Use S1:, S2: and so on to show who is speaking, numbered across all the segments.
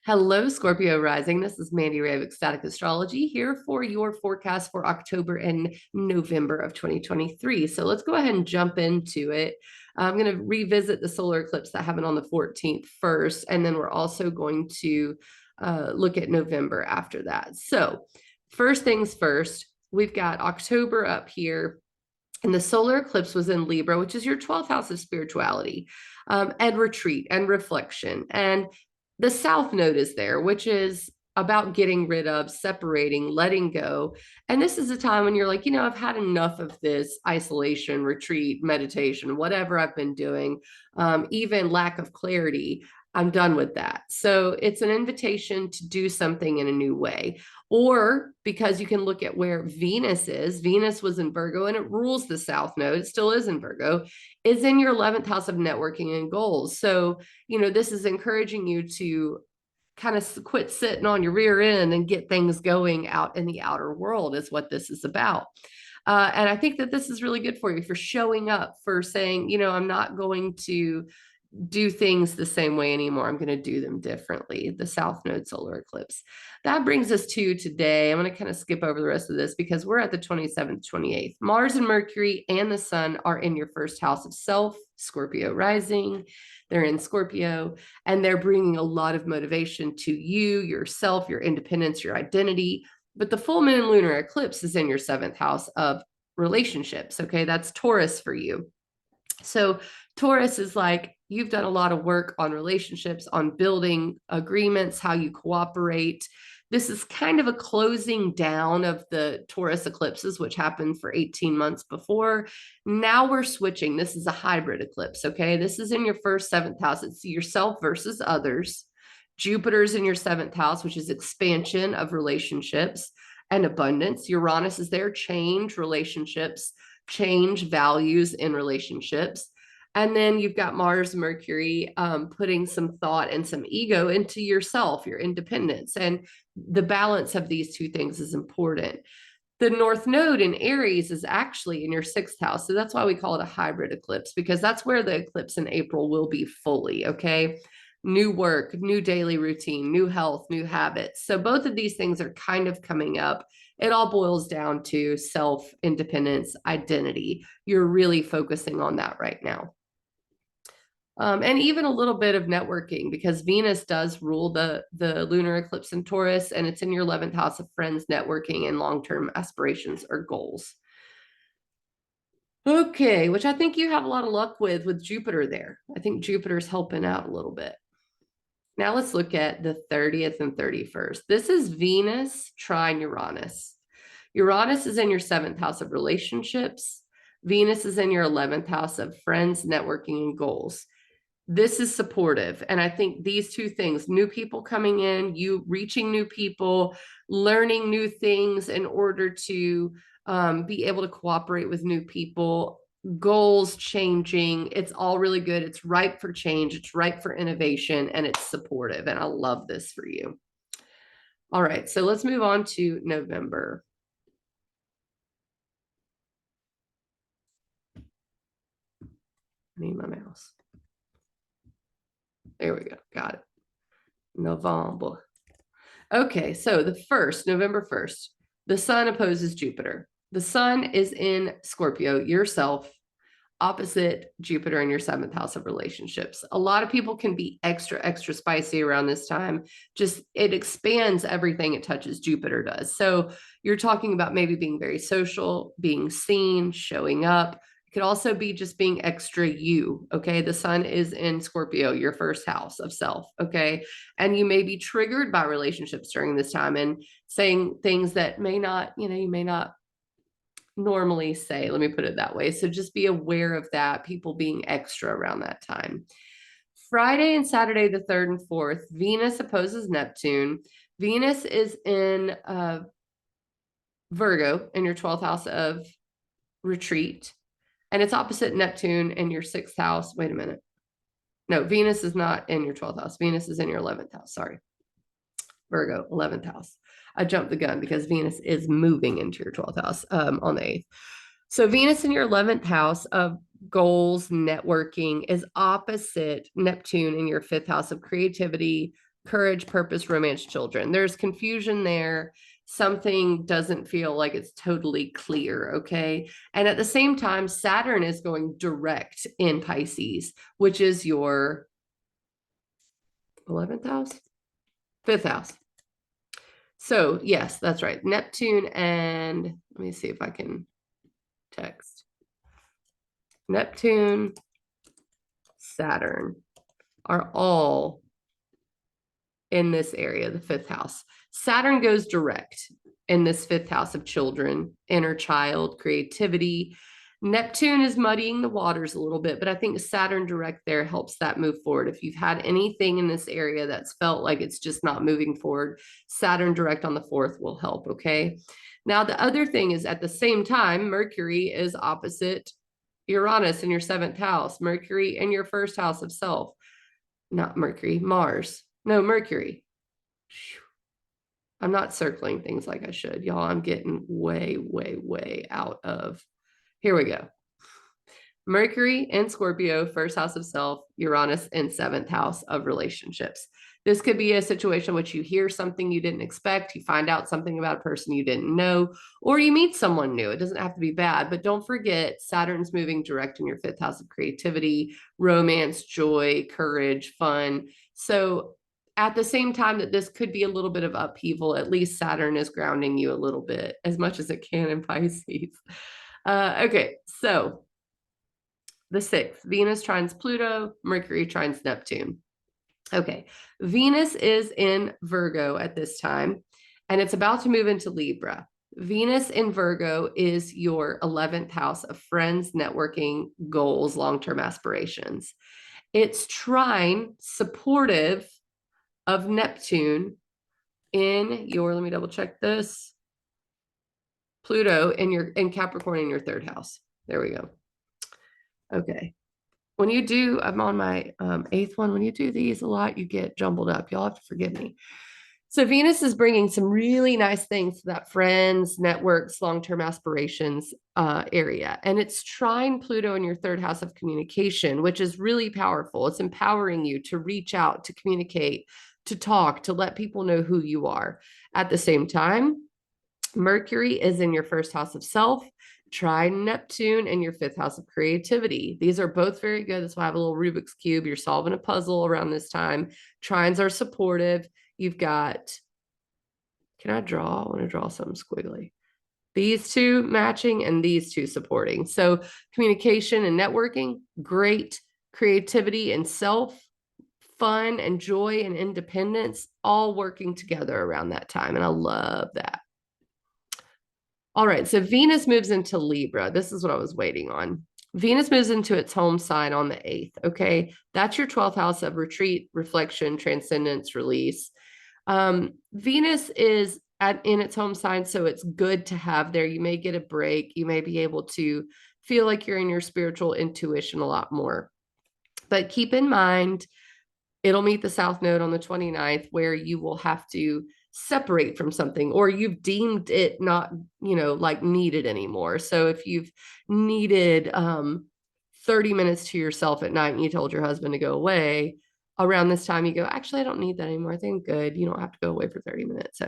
S1: Hello, Scorpio rising. This is Mandy Ray of Ecstatic Astrology here for your forecast for October and November of 2023. So let's go ahead and jump into it. I'm going to revisit the solar eclipse that happened on the 14th first, and then we're also going to look at November after that. So first things first, we've got October up here. And the solar eclipse was in Libra, which is your 12th house of spirituality, and retreat and reflection. And the South Node is there, which is about getting rid of, separating, letting go. And this is a time when you're like, I've had enough of this isolation, retreat, meditation, whatever I've been doing, even lack of clarity. I'm done with that. So it's an invitation to do something in a new way. Or because you can look at where Venus is. Venus was in Virgo and it rules the South Node. It still is in Virgo, is in your 11th house of networking and goals. So, this is encouraging you to kind of quit sitting on your rear end and get things going out in the outer world is what this is about. And I think that this is really good for you for showing up, for saying, I'm not going to do things the same way anymore. I'm going to do them differently. The South Node solar eclipse. That brings us to today. I'm going to kind of skip over the rest of this because we're at the 27th, 28th. Mars and Mercury and the Sun are in your first house of self, Scorpio rising. They're in Scorpio, and they're bringing a lot of motivation to you, yourself, your independence, your identity. But the full moon lunar eclipse is in your 7th house of relationships. Okay, that's Taurus for you. So Taurus is like, you've done a lot of work on relationships, on building agreements, how you cooperate. This is kind of a closing down of the Taurus eclipses, which happened for 18 months before. Now we're switching. This is a hybrid eclipse, okay? This is in your first 7th house. It's yourself versus others. Jupiter's in your 7th house, which is expansion of relationships and abundance. Uranus is there, change relationships, change values in relationships. And then you've got Mars, Mercury, putting some thought and some ego into yourself, your independence. And the balance of these two things is important. The North Node in Aries is actually in your 6th house. So that's why we call it a hybrid eclipse, because that's where the eclipse in April will be fully, okay? New work, new daily routine, new health, new habits. So both of these things are kind of coming up. It all boils down to self, independence, identity. You're really focusing on that right now. And even a little bit of networking, because Venus does rule the lunar eclipse in Taurus, and it's in your 11th house of friends, networking, and long-term aspirations or goals. Okay, which I think you have a lot of luck with Jupiter there. I think Jupiter's helping out a little bit. Now let's look at the 30th and 31st. This is Venus trine Uranus. Uranus is in your 7th house of relationships. Venus is in your 11th house of friends, networking, and goals. This is supportive. And I think these two things, new people coming in, you reaching new people, learning new things in order to be able to cooperate with new people, goals changing, it's all really good. It's ripe for change. It's ripe for innovation, and it's supportive. And I love this for you. All right, so let's move on to November. I need my mouse. There we go. Got it. November. Okay, so the first, November 1st, the Sun opposes Jupiter. The Sun is in Scorpio, yourself, opposite Jupiter in your 7th house of relationships. A lot of people can be extra spicy around this time. Just it expands everything it touches, Jupiter does. So you're talking about maybe being very social, being seen, showing up. It could also be just being extra you, okay? The Sun is in Scorpio, your first house of self, okay? And you may be triggered by relationships during this time and saying things that may not, you may not normally say, let me put it that way. So just be aware of that, people being extra around that time. Friday and Saturday, the 3rd and 4th, Venus opposes Neptune. Venus is in Virgo in your 12th house of retreat, and it's opposite Neptune in your 6th house. Wait a minute. No, Venus is not in your 12th house. Venus is in your 11th house. Sorry. Virgo, 11th house. I jumped the gun because Venus is moving into your 12th house on the 8th. So Venus in your 11th house of goals, networking is opposite Neptune in your 5th house of creativity, courage, purpose, romance, children. There's confusion there. Something doesn't feel like it's totally clear. Okay. And at the same time, Saturn is going direct in Pisces, which is your 11th house, 5th house. So, yes, that's right. Neptune and let me see if I can text. Neptune, Saturn are all in this area, the 5th house. Saturn goes direct in this 5th house of children, inner child, creativity. Neptune is muddying the waters a little bit, but I think Saturn direct there helps that move forward. If you've had anything in this area that's felt like it's just not moving forward, Saturn direct on the 4th will help, okay? Now, the other thing is at the same time, Mercury is opposite Uranus in your 7th house, Mercury in your 1st house of self. Not Mercury, Mars. No, Mercury. I'm not circling things like I should. Y'all, I'm getting way, way, way out of. Here we go. Mercury in Scorpio, 1st house of self, Uranus in 7th house of relationships. This could be a situation in which you hear something you didn't expect, you find out something about a person you didn't know, or you meet someone new. It doesn't have to be bad, but don't forget Saturn's moving direct in your 5th house of creativity, romance, joy, courage, fun. So at the same time that this could be a little bit of upheaval, at least Saturn is grounding you a little bit as much as it can in Pisces. Okay, so the 6th, Venus trines Pluto, Mercury trines Neptune. Okay, Venus is in Virgo at this time, and it's about to move into Libra. Venus in Virgo is your 11th house of friends, networking, goals, long-term aspirations. It's trine, supportive of Neptune in your, let me double check this, Pluto in Capricorn in your 3rd house. There we go. Okay. When you do, I'm on my 8th one. When you do these a lot, you get jumbled up. Y'all have to forgive me. So Venus is bringing some really nice things to that friends, networks, long-term aspirations area. And it's trine Pluto in your 3rd house of communication, which is really powerful. It's empowering you to reach out, to communicate, to talk, to let people know who you are. At the same time, Mercury is in your 1st house of self. Trine Neptune in your 5th house of creativity. These are both very good. That's why I have a little Rubik's Cube. You're solving a puzzle around this time. Trines are supportive. You've got, can I draw? I want to draw something squiggly. These two matching and these two supporting. So communication and networking, great. Creativity and self, fun and joy and independence, all working together around that time. And I love that. All right, so Venus moves into Libra. This is what I was waiting on. Venus moves into its home sign on the 8th. Okay, that's your 12th house of retreat, reflection, transcendence, release. Venus is in its home sign, so it's good to have there. You may get a break. You may be able to feel like you're in your spiritual intuition a lot more. But keep in mind, it'll meet the South Node on the 29th, where you will have to separate from something, or you've deemed it not, like needed anymore. So if you've needed 30 minutes to yourself at night and you told your husband to go away, around this time you go, actually, I don't need that anymore. I think good. You don't have to go away for 30 minutes.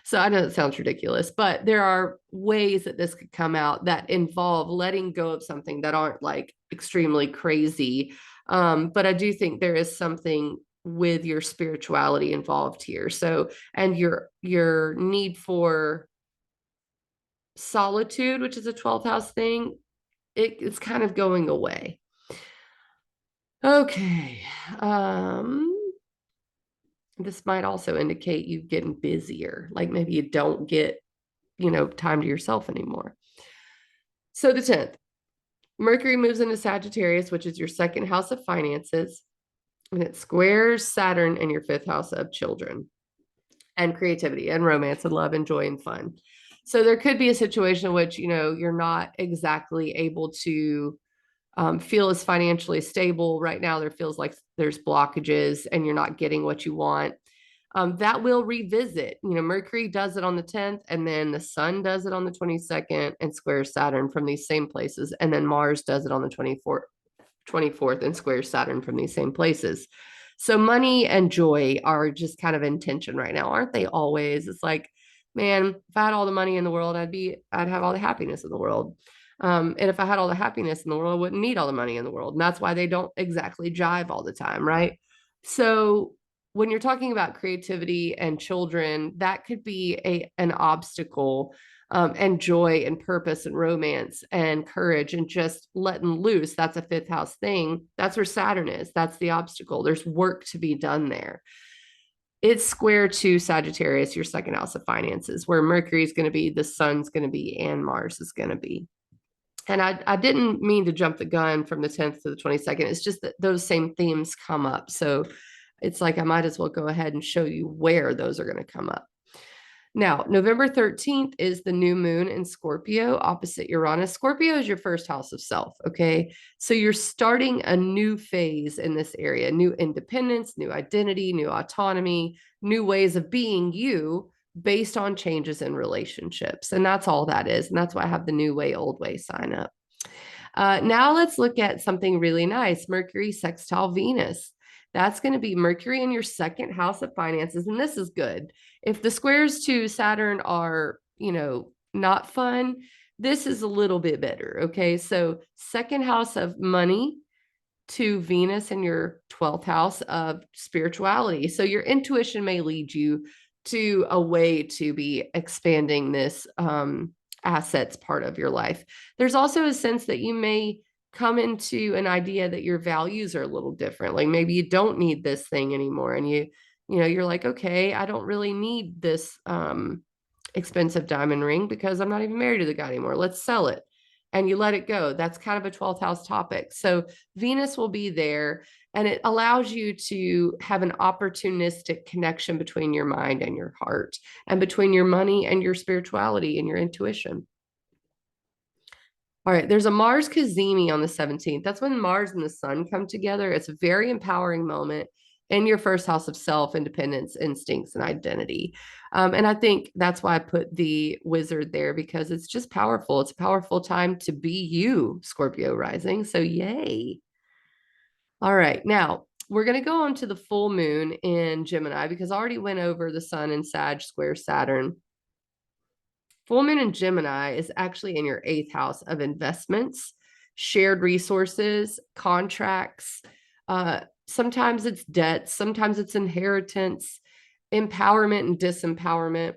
S1: So I know it sounds ridiculous, but there are ways that this could come out that involve letting go of something that aren't like extremely crazy. But I do think there is something with your spirituality involved here. So, and your need for solitude, which is a 12th house thing, it's kind of going away. Okay. This might also indicate you getting busier, like maybe you don't get, time to yourself anymore. So the 10th, Mercury moves into Sagittarius, which is your 2nd house of finances, and it squares Saturn in your 5th house of children and creativity and romance and love and joy and fun. So there could be a situation in which, you're not exactly able to feel as financially stable right now. There feels like there's blockages and you're not getting what you want. That will revisit. Mercury does it on the 10th, and then the sun does it on the 22nd and squares Saturn from these same places. And then Mars does it on the 24th and squares Saturn from these same places. So money and joy are just kind of in tension right now, aren't they always? It's like, man, if I had all the money in the world, I'd have all the happiness in the world. And if I had all the happiness in the world, I wouldn't need all the money in the world. And that's why they don't exactly jive all the time, right? So when you're talking about creativity and children, that could be an obstacle, and joy and purpose and romance and courage and just letting loose. That's a fifth house thing. That's where Saturn is. That's the obstacle. There's work to be done there. It's square to Sagittarius, your second house of finances, where Mercury is going to be, the sun's going to be, and Mars is going to be. And I didn't mean to jump the gun from the 10th to the 22nd. It's just that those same themes come up. So it's like I might as well go ahead and show you where those are going to come up. Now, November 13th is the new moon in Scorpio opposite Uranus. Scorpio is your first house of self. Okay. So you're starting a new phase in this area, new independence, new identity, new autonomy, new ways of being you based on changes in relationships. And that's all that is. And that's why I have the new way, old way sign up. Now let's look at something really nice. Mercury sextile Venus. That's going to be Mercury in your second house of finances. And this is good. If the squares to Saturn are, not fun, this is a little bit better. Okay. So second house of money to Venus in your 12th house of spirituality. So your intuition may lead you to a way to be expanding this assets part of your life. There's also a sense that you may come into an idea that your values are a little different. Like maybe you don't need this thing anymore, and you're like, okay, I don't really need this expensive diamond ring because I'm not even married to the guy anymore. Let's sell it. And you let it go. That's kind of a 12th house topic. So Venus will be there, and it allows you to have an opportunistic connection between your mind and your heart, and between your money and your spirituality and your intuition. All right, there's a Mars Cazimi on the 17th. That's when Mars and the sun come together. It's a very empowering moment in your first house of self, independence, instincts, and identity. And I think that's why I put the wizard there, because it's just powerful. It's a powerful time to be you, Scorpio rising. So, yay. All right, now we're going to go on to the full moon in Gemini, because I already went over the sun in Sag square Saturn. Full moon in Gemini is actually in your eighth house of investments, shared resources, contracts. Sometimes it's debt, sometimes it's inheritance, empowerment and disempowerment.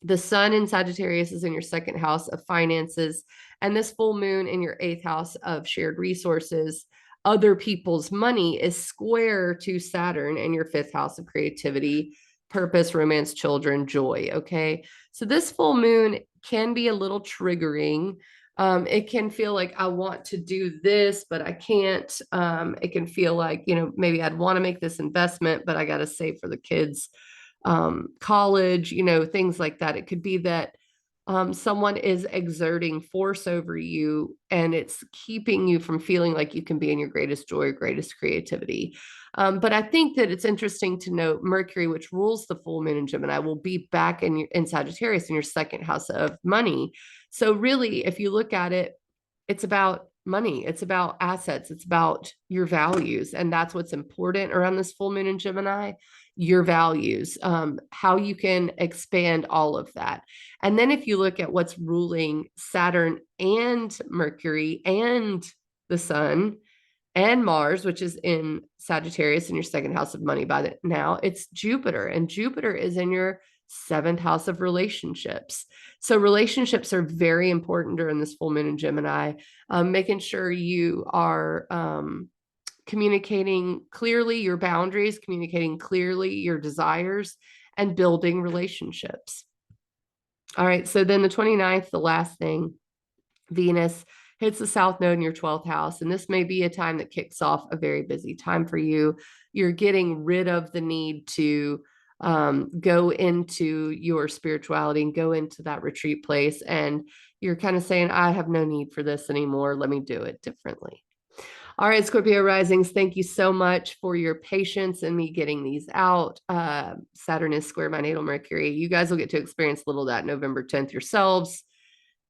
S1: The sun in Sagittarius is in your second house of finances, and this full moon in your eighth house of shared resources, other people's money, is square to Saturn in your fifth house of creativity, purpose, romance, children, joy. Okay. So this full moon can be a little triggering. It can feel like I want to do this, but I can't. It can feel like, maybe I'd want to make this investment, but I got to save for the kids' college, things like that. It could be that someone is exerting force over you, and it's keeping you from feeling like you can be in your greatest joy, greatest creativity. But I think that it's interesting to note Mercury, which rules the full moon in Gemini, will be back in Sagittarius in your second house of money. So really, if you look at it, it's about money, it's about assets, it's about your values. And that's what's important around this full moon in Gemini, your values, how you can expand all of that. And then if you look at what's ruling Saturn and Mercury and the sun and Mars, which is in Sagittarius in your second house of money by now, it's Jupiter. And Jupiter is in your seventh house of relationships. So relationships are very important during this full moon in Gemini, making sure you are communicating clearly your boundaries, communicating clearly your desires, and building relationships. All right. So then the 29th, the last thing, Venus hits the south node in your 12th house. And this may be a time that kicks off a very busy time for you. You're getting rid of the need to go into your spirituality and go into that retreat place. And you're kind of saying, I have no need for this anymore. Let me do it differently. All right, Scorpio risings, thank you so much for your patience in me getting these out. Saturn is square my natal Mercury. You guys will get to experience a little of that November 10th yourselves,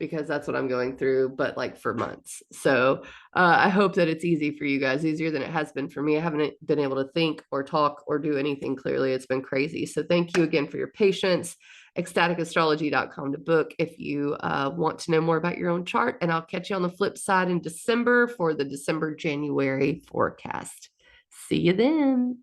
S1: because that's what I'm going through, but like for months. So I hope that it's easy for you guys, easier than it has been for me. I haven't been able to think or talk or do anything clearly. It's been crazy. So thank you again for your patience. ecstaticastrology.com to book if you want to know more about your own chart. And I'll catch you on the flip side in December for the December January forecast. See you then.